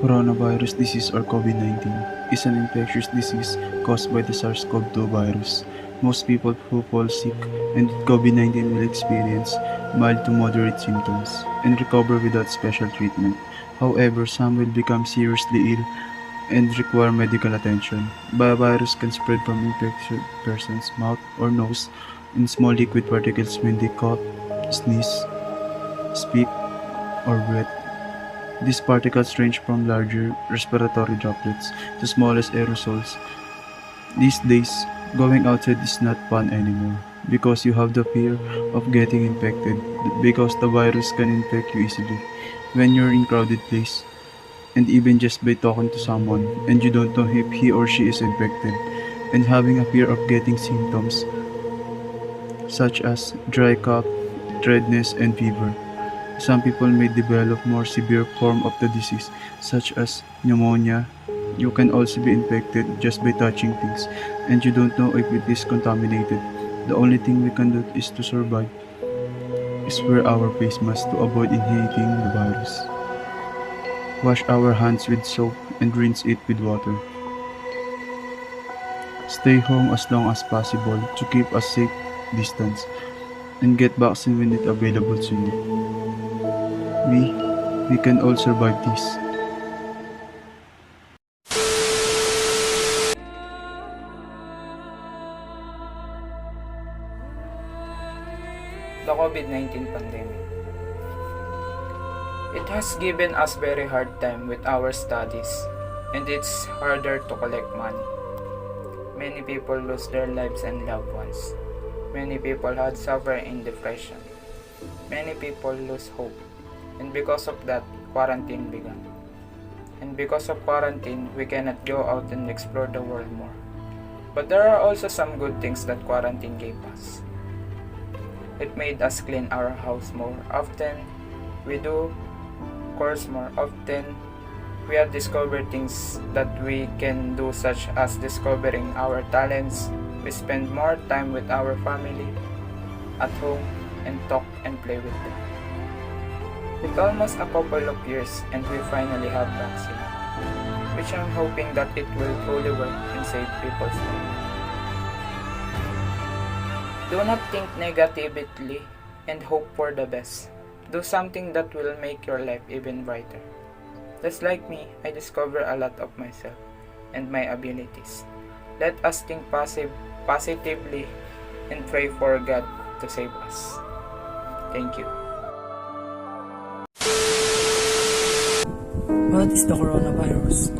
Coronavirus disease or COVID-19 is an infectious disease caused by the SARS-CoV-2 virus. Most people who fall sick and with COVID-19 will experience mild to moderate symptoms and recover without special treatment. However, some will become seriously ill and require medical attention. The virus can spread from infected person's mouth or nose in small liquid particles when they cough, sneeze, speak, or breathe. These particles range from larger respiratory droplets to smallest aerosols. These days, going outside is not fun anymore because you have the fear of getting infected because the virus can infect you easily when you're in crowded place and even just by talking to someone and you don't know if he or she is infected and having a fear of getting symptoms such as dry cough, redness, and fever. Some people may develop more severe form of the disease, such as pneumonia. You can also be infected just by touching things, and you don't know if it is contaminated. The only thing we can do is to survive, is wear our face mask to avoid inhaling the virus. Wash our hands with soap and rinse it with water. Stay home as long as possible to keep a safe distance, and get vaccine when it's available to you. We can all survive this. The COVID-19 pandemic. It has given us very hard time with our studies, and it's harder to collect money. Many people lose their lives and loved ones. Many people had suffered in depression. Many people lose hope. And because of that, quarantine began. And because of quarantine, we cannot go out and explore the world more. But there are also some good things that quarantine gave us. It made us clean our house more often. We do course more often. We have discovered things that we can do, such as discovering our talents. We spend more time with our family at home and talk and play with them. It's almost a couple of years and we finally have vaccine, which I'm hoping that it will truly work and save people's lives. Do not think negatively and hope for the best. Do something that will make your life even brighter. Just like me, I discover a lot of myself and my abilities. Let us think positively and pray for God to save us. Thank you. What is the coronavirus?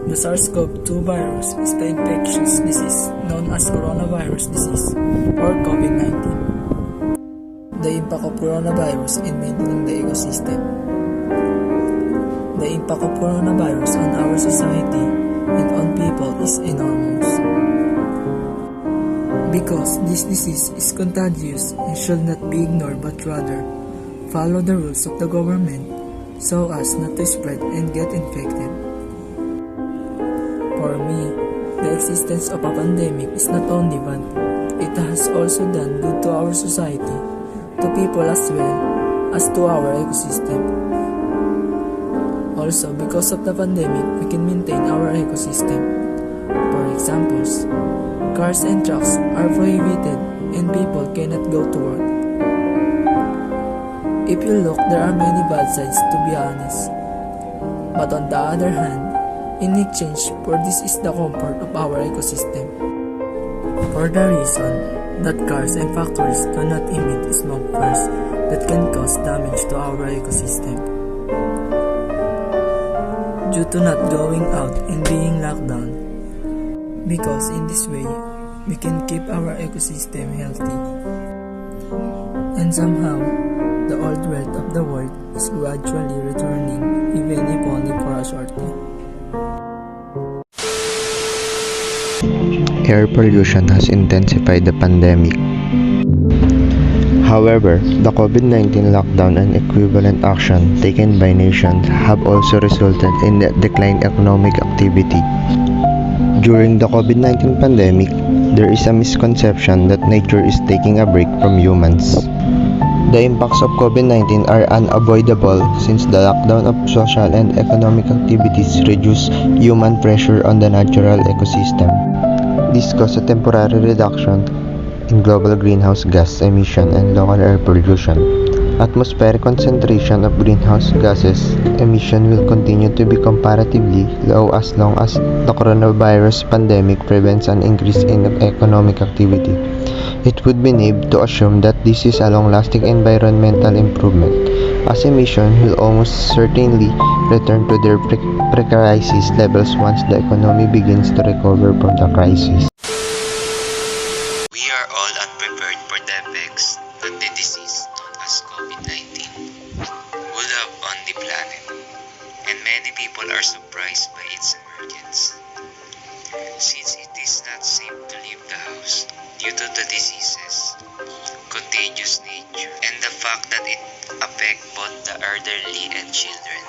The SARS-CoV-2 virus is the infectious disease known as coronavirus disease or COVID-19. The impact of coronavirus in maintaining the ecosystem. The impact of coronavirus on our society and on people is enormous. Because this disease is contagious and should not be ignored but rather follow the rules of the government so as not to spread and get infected. For me, the existence of a pandemic is not only bad, it has also done good to our society, to people as well as to our ecosystem. Also, because of the pandemic, we can maintain our ecosystem. For examples, cars and trucks are prohibited and people cannot go to work. If you look, there are many bad sides, to be honest. But on the other hand, in exchange for this is the comfort of our ecosystem. For the reason that cars and factories do not emit smoke first that can cause damage to our ecosystem. Due to not going out and being locked down. Because in this way, we can keep our ecosystem healthy. And somehow, the old wealth of the world is gradually returning, even if only for a short time. Air pollution has intensified the pandemic. However, the COVID-19 lockdown and equivalent action taken by nations have also resulted in a declined economic activity. During the COVID-19 pandemic, there is a misconception that nature is taking a break from humans. the impacts of COVID-19 are unavoidable since the lockdown of social and economic activities reduce human pressure on the natural ecosystem. This caused a temporary reduction in global greenhouse gas emission and local air pollution. Atmospheric concentration of greenhouse gases emission will continue to be comparatively low as long as the coronavirus pandemic prevents an increase in economic activity. It would be naive to assume that this is a long-lasting environmental improvement, as emissions will almost certainly return to their pre-crisis levels once the economy begins to recover from the crisis. We are all unprepared for the effects that the disease known as COVID-19 will have on the planet, and many people are surprised by its emergence. Since it is not safe to leave the house due to the disease's contagious nature and the fact that it affects both the elderly and children.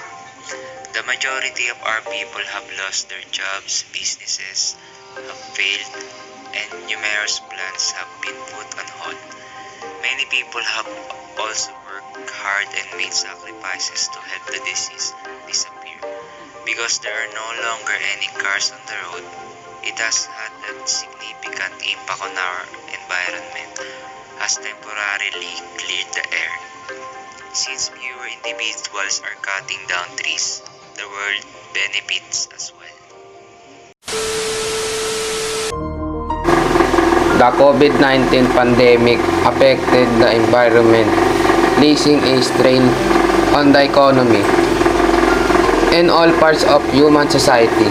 The majority of our people have lost their jobs, businesses have failed, and numerous plans have been put on hold. Many people have also worked hard and made sacrifices to help the disease disappear. Because there are no longer any cars on the road, it has had a significant impact on our environment, has temporarily cleared the air. Since fewer individuals are cutting down trees, the world benefits as well. The COVID-19 pandemic affected the environment, placing a strain on the economy and all parts of human society.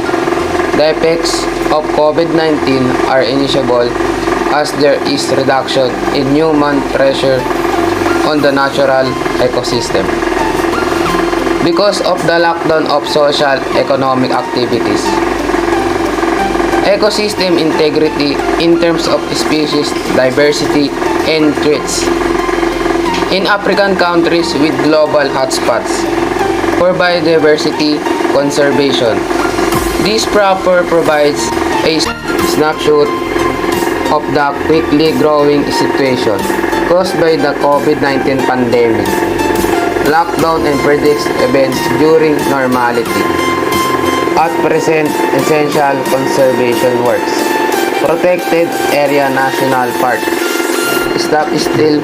The effects of COVID-19 are initiable as there is reduction in human pressure on the natural ecosystem. Because of the lockdown of social economic activities, ecosystem integrity in terms of species diversity and threats. In African countries with global hotspots for biodiversity conservation, this provides a snapshot of the quickly growing situation caused by the COVID-19 pandemic. Lockdown and predicts events during normality. At present, essential conservation works. Protected Area National Park. Stop still,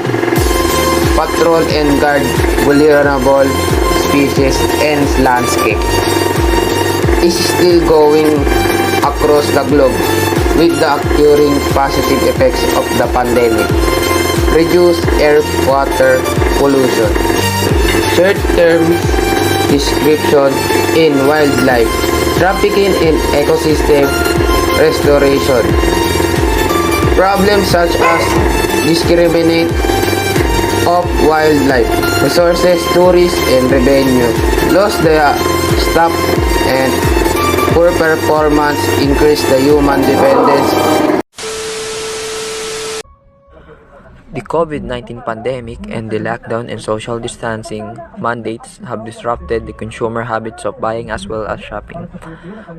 patrol and guard vulnerable species and landscape. Is still going across the globe with the occurring positive effects of the pandemic. Reduce air water pollution. Short-term description in wildlife. Trafficking in ecosystem restoration. Problems such as discriminate of wildlife, resources, tourism, and revenue. Lost the staff and poor performance increase the human dependence. The COVID-19 pandemic and the lockdown and social distancing mandates have disrupted the consumer habits of buying as well as shopping.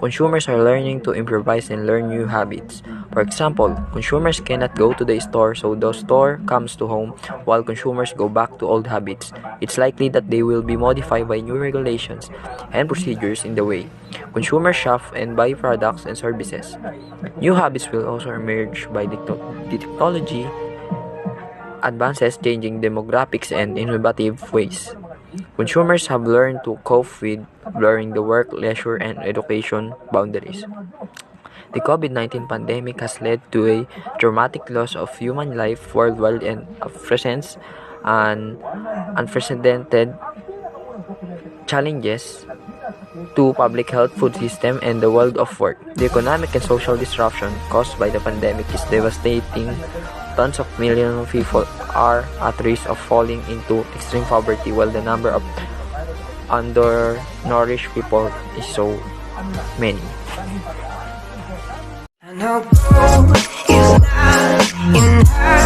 Consumers are learning to improvise and learn new habits. For example, consumers cannot go to the store, so the store comes to home while consumers go back to old habits. It's likely that they will be modified by new regulations and procedures in the way consumers shop and buy products and services. New habits will also emerge by the technology advances changing demographics and innovative ways. Consumers have learned to cope with blurring the work, leisure, and education boundaries. The COVID-19 pandemic has led to a dramatic loss of human life worldwide and presents an unprecedented challenges to public health, food system, and the world of work. The economic and social disruption caused by the pandemic is devastating. Tons of millions of people are at risk of falling into extreme poverty, while the number of undernourished people is so many. I know gold is not enough.